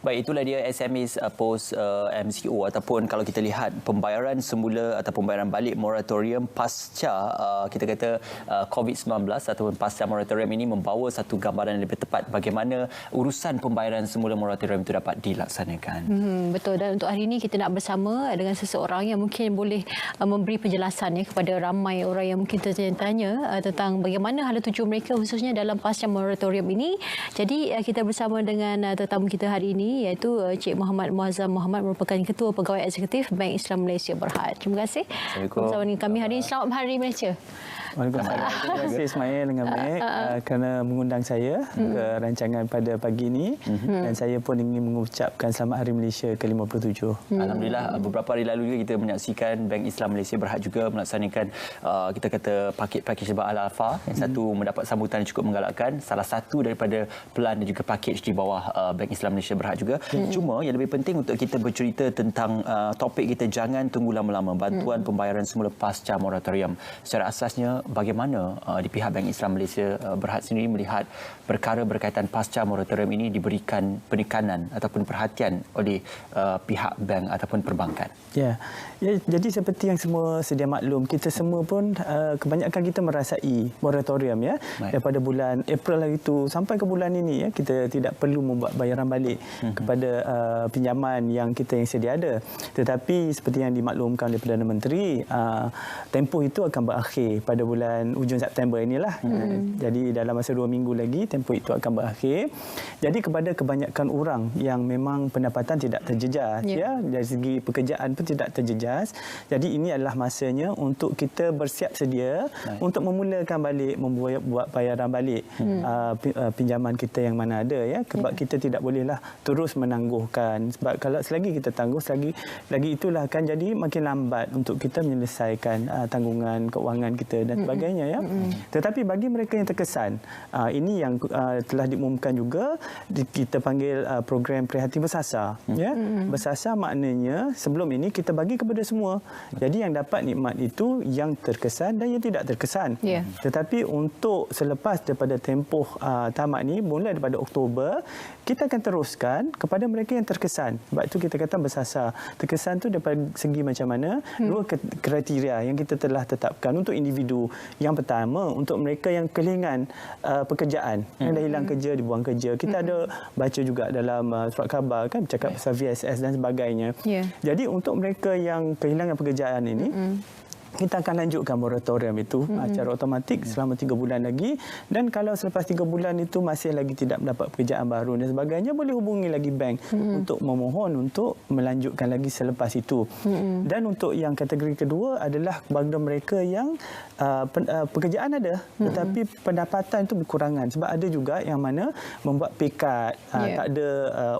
Baik, itulah dia SMS post MCO ataupun kalau kita lihat pembayaran semula atau pembayaran balik moratorium pasca kita kata COVID-19 ataupun pasca moratorium ini membawa satu gambaran yang lebih tepat bagaimana urusan pembayaran semula moratorium itu dapat dilaksanakan. Betul, dan untuk hari ini kita nak bersama dengan seseorang yang mungkin boleh memberi penjelasan kepada ramai orang yang mungkin tertanya tentang bagaimana hala tuju mereka khususnya dalam pasca moratorium ini. Jadi kita bersama dengan tetamu kita hari ini iaitu Cik Muhammad Muazzam Muhammad merupakan Ketua Pegawai Eksekutif Bank Islam Malaysia Berhad. Terima kasih bersama dengan kami hari ini. Selamat Hari Malaysia. Waalaikumsalam. Terima kasih Ismail dengan baik kerana mengundang saya ke rancangan pada pagi ini dan saya pun ingin mengucapkan Selamat Hari Malaysia ke-57. Alhamdulillah, beberapa hari lalu juga kita menyaksikan Bank Islam Malaysia Berhad juga melaksanakan kita kata pakej sebab Al-Alfa yang satu mendapat sambutan yang cukup menggalakkan, salah satu daripada pelan dan juga pakej di bawah Bank Islam Malaysia Berhad juga. Cuma yang lebih penting untuk kita bercerita tentang topik kita jangan tunggu lama-lama, bantuan pembayaran semula pasca moratorium. Secara asasnya bagaimana di pihak Bank Islam Malaysia Berhad sendiri melihat perkara berkaitan pasca moratorium ini diberikan penekanan ataupun perhatian oleh pihak bank ataupun perbankan? Ya, jadi seperti yang semua sedia maklum, kita semua pun kebanyakan kita merasai moratorium daripada bulan April hari itu sampai ke bulan ini kita tidak perlu membuat bayaran balik kepada pinjaman yang kita yang sedia ada. Tetapi seperti yang dimaklumkan oleh Perdana Menteri, tempoh itu akan berakhir pada bulan hujung September inilah. Jadi dalam masa 2 minggu lagi tempoh itu akan berakhir. Jadi kepada kebanyakan orang yang memang pendapatan tidak terjejas dari segi pekerjaan pun tidak terjejas. Jadi ini adalah masanya untuk kita bersiap sedia untuk memulakan balik membuat bayaran balik pinjaman kita yang mana ada sebab kita tidak bolehlah terus menangguhkan, sebab kalau selagi kita tangguh lagi itulah akan jadi makin lambat untuk kita menyelesaikan tanggungan keuangan kita dan sebagainya Tetapi bagi mereka yang terkesan, ini yang telah diumumkan juga, kita panggil program Prihatin Bersasar. Bersasar maknanya sebelum ini kita bagi kepada semua. Jadi yang dapat nikmat itu yang terkesan dan yang tidak terkesan. Tetapi untuk selepas daripada tempoh tamat ni, mula daripada Oktober, kita akan teruskan kepada mereka yang terkesan. Sebab itu kita kata bersasar. Terkesan tu daripada segi macam mana? 2 kriteria yang kita telah tetapkan untuk individu. Yang pertama, untuk mereka yang kehilangan pekerjaan, yang dah hilang kerja, dibuang kerja. Kita ada baca juga dalam surat khabar kan bercakap pasal VSS dan sebagainya. Jadi untuk mereka yang kehilangan pekerjaan ini, kita akan lanjutkan moratorium itu secara automatik selama 3 bulan lagi, dan kalau selepas 3 bulan itu masih lagi tidak mendapat pekerjaan baru dan sebagainya, boleh hubungi lagi bank untuk memohon untuk melanjutkan lagi selepas itu. Dan untuk yang kategori kedua adalah bagi mereka yang pekerjaan ada tetapi pendapatan itu berkurangan, sebab ada juga yang mana membuat pay cut, tak ada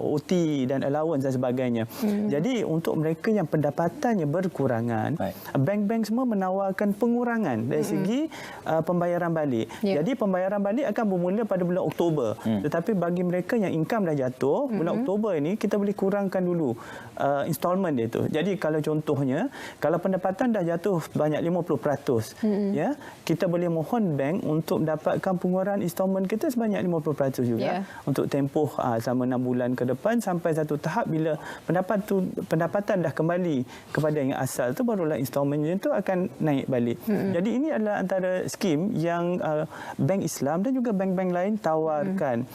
OT dan allowance dan sebagainya. Jadi untuk mereka yang pendapatannya berkurangan, bank-bank semua menawarkan pengurangan dari segi pembayaran balik. Jadi pembayaran balik akan bermula pada bulan Oktober. Tetapi bagi mereka yang income dah jatuh, bulan Oktober ini kita boleh kurangkan dulu installment dia tu. Jadi kalau contohnya, kalau pendapatan dah jatuh banyak 50%, kita boleh mohon bank untuk mendapatkan pengurangan installment kita sebanyak 50% juga untuk tempoh selama 6 bulan ke depan, sampai satu tahap bila pendapatan dah kembali kepada yang asal tu, barulah installment itu akan naik balik. Jadi ini adalah antara skim yang Bank Islam dan juga bank-bank lain tawarkan.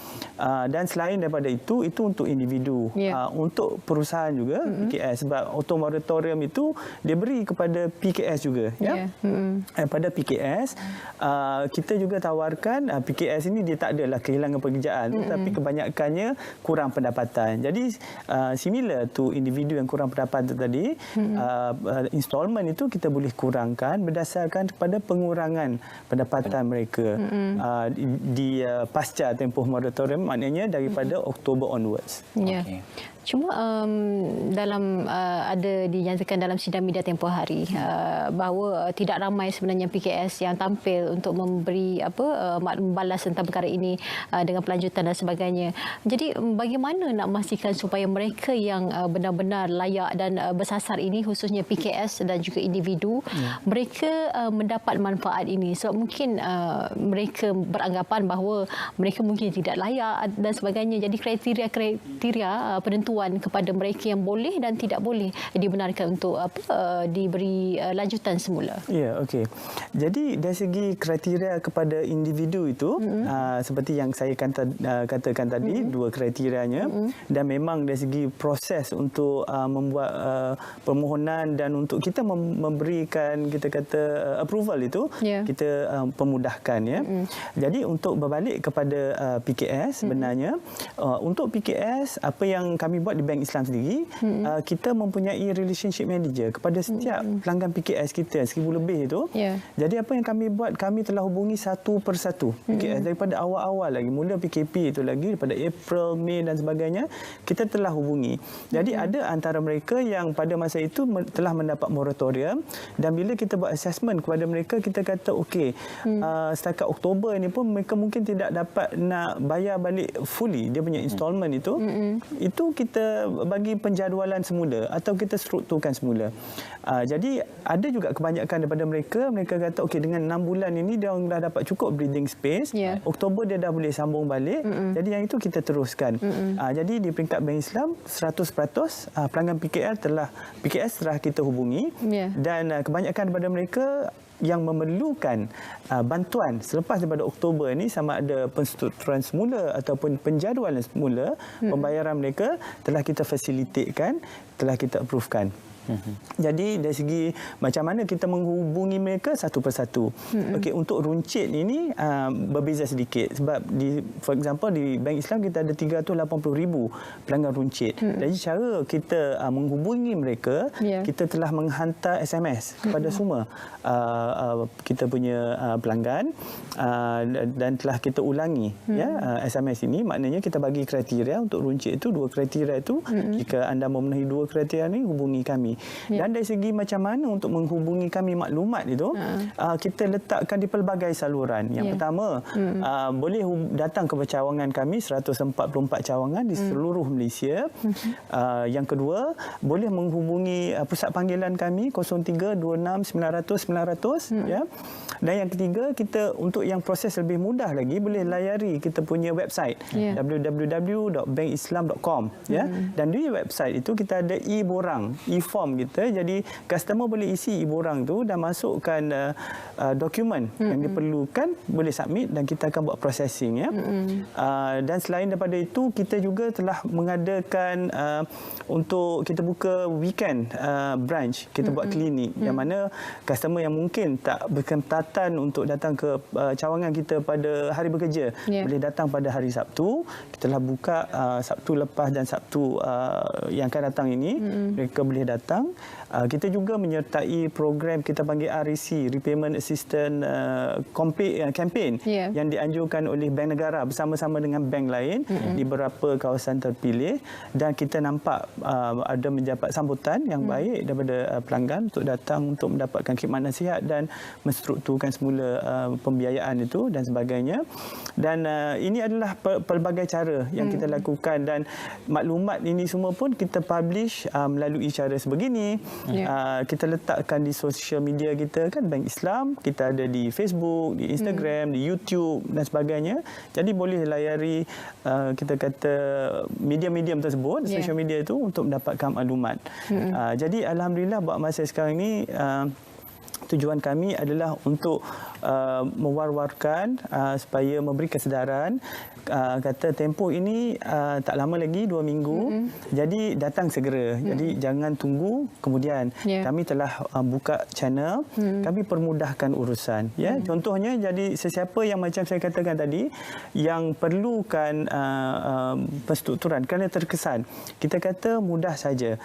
Dan selain daripada itu untuk individu. Untuk perusahaan juga, PKS, sebab auto moratorium itu dia beri kepada PKS juga. Pada PKS, kita juga tawarkan, PKS ini dia tak adalah kehilangan pekerjaan, tapi kebanyakannya kurang pendapatan. Jadi similar tu individu yang kurang pendapatan tadi, installment itu kita boleh kurangkan berdasarkan kepada pengurangan pendapatan mereka di pasca tempoh moratorium, maknanya daripada Oktober onwards. Cuma dalam ada dinyatakan dalam sidang media tempoh hari bahawa tidak ramai sebenarnya PKS yang tampil untuk memberi membalas tentang perkara ini dengan pelanjutan dan sebagainya. Jadi bagaimana nak memastikan supaya mereka yang benar-benar layak dan bersasar ini, khususnya PKS dan juga individu, mereka mendapat manfaat ini sebab mungkin mereka beranggapan bahawa mereka mungkin tidak layak dan sebagainya. Jadi kriteria penentuan kepada mereka yang boleh dan tidak boleh dibenarkan untuk diberi lanjutan semula. Ya, okey. Jadi dari segi kriteria kepada individu itu seperti yang saya katakan tadi, dua kriterianya, dan memang dari segi proses untuk membuat permohonan dan untuk kita memberikan kita kata approval itu, kita pemudahkan ya. Jadi untuk berbalik kepada PKS sebenarnya, untuk PKS apa yang kami buat di Bank Islam sendiri, kita mempunyai relationship manager kepada setiap pelanggan PKS kita 1000 lebih itu. Jadi apa yang kami buat, kami telah hubungi satu persatu PKS daripada awal-awal lagi, mula PKP itu lagi daripada April, Mei dan sebagainya, kita telah hubungi. Jadi ada antara mereka yang pada masa itu telah mendapat moratorium, dan bila kita buat assessment kepada mereka, kita kata okey, setakat Oktober ini pun mereka mungkin tidak dapat nak bayar balik fully dia punya installment itu kita bagi penjadualan semula atau kita strukturkan semula. Jadi ada juga kebanyakan daripada mereka kata okey, dengan 6 bulan ini dia orang dah dapat cukup breathing space, Oktober dia dah boleh sambung balik, jadi yang itu kita teruskan. Jadi di peringkat Bank Islam 100% pelanggan PKS telah kita hubungi, dan kebanyakan daripada mereka yang memerlukan bantuan selepas daripada Oktober ini, sama ada penstrukturan semula ataupun penjadualan semula, pembayaran mereka telah kita fasilitasikan, telah kita approvekan. Jadi dari segi macam mana kita menghubungi mereka satu persatu. Okey, untuk runcit ini berbeza sedikit sebab for example di Bank Islam kita ada 380,000 pelanggan runcit. Jadi cara kita menghubungi mereka, kita telah menghantar SMS kepada semua kita punya pelanggan, dan telah kita ulangi SMS ini. Maknanya kita bagi kriteria untuk runcit itu, dua kriteria itu. Jika anda memenuhi dua kriteria ini, hubungi kami. Dan dari segi macam mana untuk menghubungi kami maklumat itu, kita letakkan di pelbagai saluran. Yang pertama, boleh datang ke cawangan kami 144 cawangan di seluruh Malaysia. Yang kedua, boleh menghubungi pusat panggilan kami 0326 900 900 ya. Dan yang ketiga, kita untuk yang proses lebih mudah lagi, boleh layari kita punya website www.bankislam.com ya. Dan di website itu kita ada e-borang, e-form kita. Jadi customer boleh isi e-borang tu dan masukkan dokumen yang diperlukan, boleh submit dan kita akan buat processing ya. Dan selain daripada itu, kita juga telah mengadakan untuk kita buka weekend branch, kita buat klinik yang mana customer yang mungkin tak berkesempatan untuk datang ke cawangan kita pada hari bekerja, boleh datang pada hari Sabtu. Kita telah buka Sabtu lepas dan Sabtu yang akan datang ini, mereka boleh datang. Kita juga menyertai program kita panggil REC, Repayment Assistance Campaign, yang dianjurkan oleh Bank Negara bersama-sama dengan bank lain di beberapa kawasan terpilih, dan kita nampak ada mendapat sambutan yang baik daripada pelanggan untuk datang untuk mendapatkan khidmat nasihat dan menstrukturkan semula pembiayaan itu dan sebagainya. Dan ini adalah pelbagai cara yang kita lakukan, dan maklumat ini semua pun kita publish melalui cara sebegini. Kita letakkan di sosial media kita kan, Bank Islam, kita ada di Facebook, di Instagram, di YouTube dan sebagainya. Jadi boleh layari kita kata medium-medium tersebut, social media itu, untuk mendapatkan maklumat. Jadi alhamdulillah buat masa sekarang ini tujuan kami adalah untuk mewar-warkan supaya memberi kesedaran, kata tempoh ini tak lama lagi, 2 minggu, jadi datang segera. Jadi jangan tunggu kemudian. Kami telah buka channel, kami permudahkan urusan ya. Contohnya, jadi sesiapa yang macam saya katakan tadi yang perlukan penstrukturan kerana terkesan, kita kata mudah saja,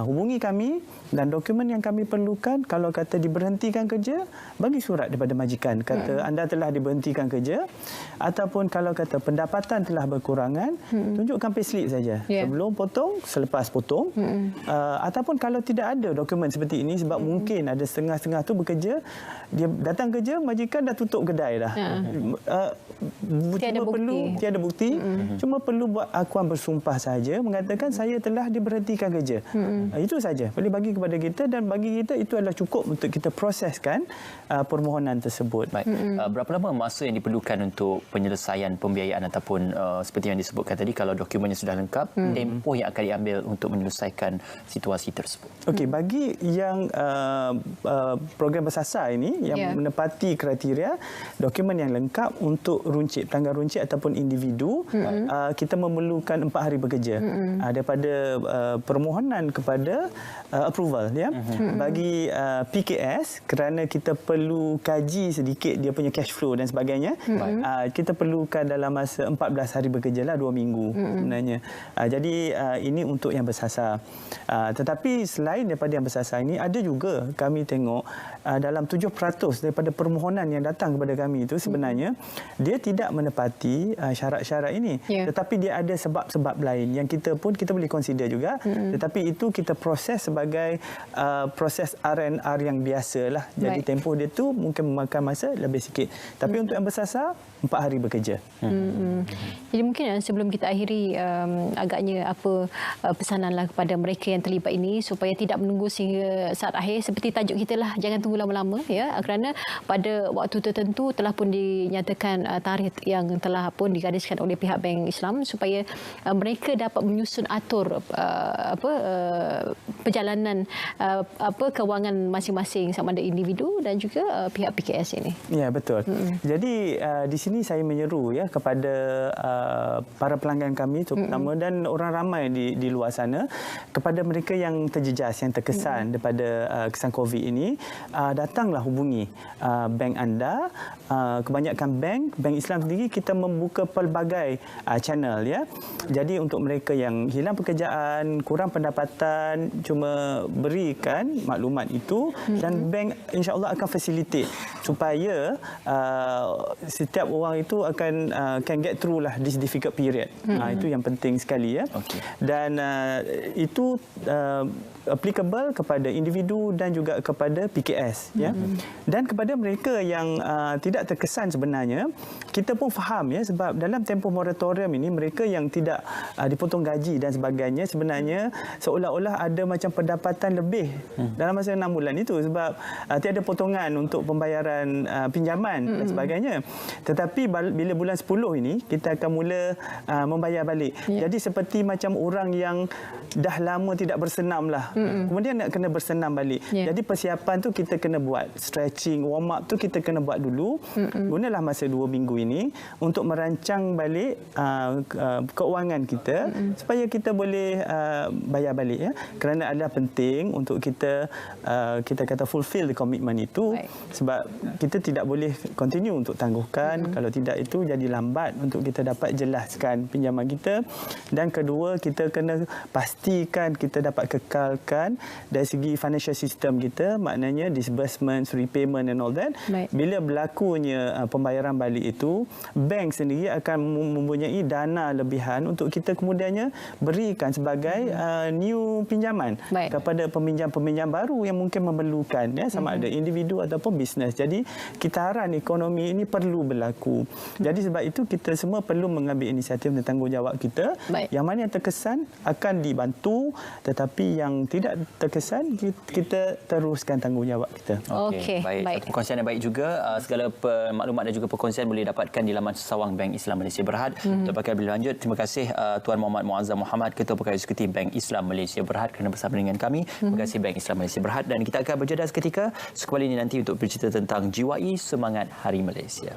hubungi kami, dan dokumen yang kami perlukan, kalau kata diberhentikan kerja, bagi surat daripada majikan kata anda telah diberhentikan kerja, ataupun kalau kata pendapatan telah berkurangan, tunjukkan payslip saja sebelum potong, selepas potong, ataupun kalau tidak ada dokumen seperti ini, sebab mungkin ada setengah-setengah tu bekerja, dia datang kerja, majikan dah tutup kedai dah. tiada bukti, cuma perlu buat akuan bersumpah saja mengatakan saya telah diberhentikan kerja. Itu saja boleh bagi kepada kita, dan bagi kita itu adalah cukup untuk kita proseskan permohonan tersebut. Baik. Berapa lama masa yang diperlukan untuk penyelesaian pembiayaan ataupun seperti yang disebutkan tadi, kalau dokumennya sudah lengkap, tempoh yang akan diambil untuk menyelesaikan situasi tersebut? Okey, bagi yang program bersasar ini yang menepati kriteria dokumen yang lengkap untuk runcit, pelanggan runcit ataupun individu, kita memerlukan 4 hari bekerja daripada permohonan kepada approval ya. Bagi PKS, kerana kita perlu kaji sedikit dia punya cash flow dan sebagainya, kita perlukan dalam masa 14 hari bekerja lah, 2 minggu sebenarnya. Jadi ini untuk yang bersasar. Tetapi selain daripada yang bersasar ini, ada juga kami tengok dalam 7% daripada permohonan yang datang kepada kami itu sebenarnya dia tidak menepati syarat-syarat ini, tetapi dia ada sebab-sebab lain yang kita boleh consider juga, tetapi itu kita proses sebagai proses R&R yang biasalah. Jadi tempoh dia tu mungkin memakan masa lebih sikit, tapi untuk yang bersasar 4 hari bekerja. Jadi mungkin sebelum kita akhiri, agaknya apa pesananlah kepada mereka yang terlibat ini supaya tidak menunggu sehingga saat akhir, seperti tajuk kita lah, jangan tunggu lama-lama ya, kerana pada waktu tertentu telah pun dinyatakan tarikh yang telah pun digariskan oleh pihak Bank Islam supaya mereka dapat menyusun atur perjalanan kewangan masing-masing sama ada individu dan juga pihak PKS ini. Ya, betul. Jadi di sini saya menyeru ya kepada para pelanggan kami terutama dan orang ramai di luar sana, kepada mereka yang terjejas, yang terkesan daripada kesan COVID ini, datanglah hubungi bank anda. Kebanyakan bank Islam sendiri kita membuka pelbagai channel ya. Jadi untuk mereka yang hilang pekerjaan, kurang pendapatan, cuma berikan maklumat itu dan bank insya-Allah akan facilitate supaya setiap orang itu akan can get through lah this difficult period. Itu yang penting sekali ya. Dan itu applicable kepada individu dan juga kepada PKS ya. Dan kepada mereka yang tidak terkesan sebenarnya, kita pun faham ya, sebab dalam tempoh moratorium ini mereka yang tidak dipotong gaji dan sebagainya sebenarnya seolah-olah ada macam pendapatan lebih dalam masa 6 bulan itu sebab tiada potongan untuk pembayaran pinjaman dan sebagainya. Tetapi bila bulan 10 ini kita akan mula membayar balik. Jadi seperti macam orang yang dah lama tidak bersenam lah. Kemudian nak kena bersenam balik. Jadi persiapan tu kita kena buat, stretching, warm up tu kita kena buat dulu. Gunalah masa 2 minggu ini untuk merancang balik keuangan kita supaya kita boleh bayar balik ya. Kerana adalah penting untuk kita kata fulfill the commitment itu sebab kita tidak boleh continue untuk tangguhkan. Kalau tidak itu jadi lambat untuk kita dapat jelaskan pinjaman kita. Dan kedua, kita kena pastikan kita dapat kekalkan dari segi financial system kita, maknanya disbursements, repayment and all that. Bila berlakunya pembayaran balik itu, bank sendiri akan mempunyai dana lebihan untuk kita kemudiannya berikan sebagai new pinjaman kepada peminjam-peminjam baru yang mungkin memerlukan ya, sama ada individu ataupun bisnes. Jadi kitaran ekonomi ini perlu berlaku. Jadi sebab itu kita semua perlu mengambil inisiatif dan tanggungjawab kita. Yang mana yang terkesan akan dibantu, tetapi yang tidak terkesan kita teruskan tanggungjawab kita. Okey. Baik. Perkongsian yang baik juga. Segala maklumat dan juga perkongsian boleh dapatkan di laman Sesawang Bank Islam Malaysia Berhad. Untuk pakai lebih lanjut, terima kasih Tuan Muhammad Muazzam Muhammad, Ketua Pegawai Eksekutif Bank Islam Malaysia Berhad kerana bersama dengan kami. Terima kasih Bank Islam Malaysia Berhad, dan kita akan berjeda seketika. Sekembali ini nanti untuk bercerita tentang jiwai semangat Hari Malaysia.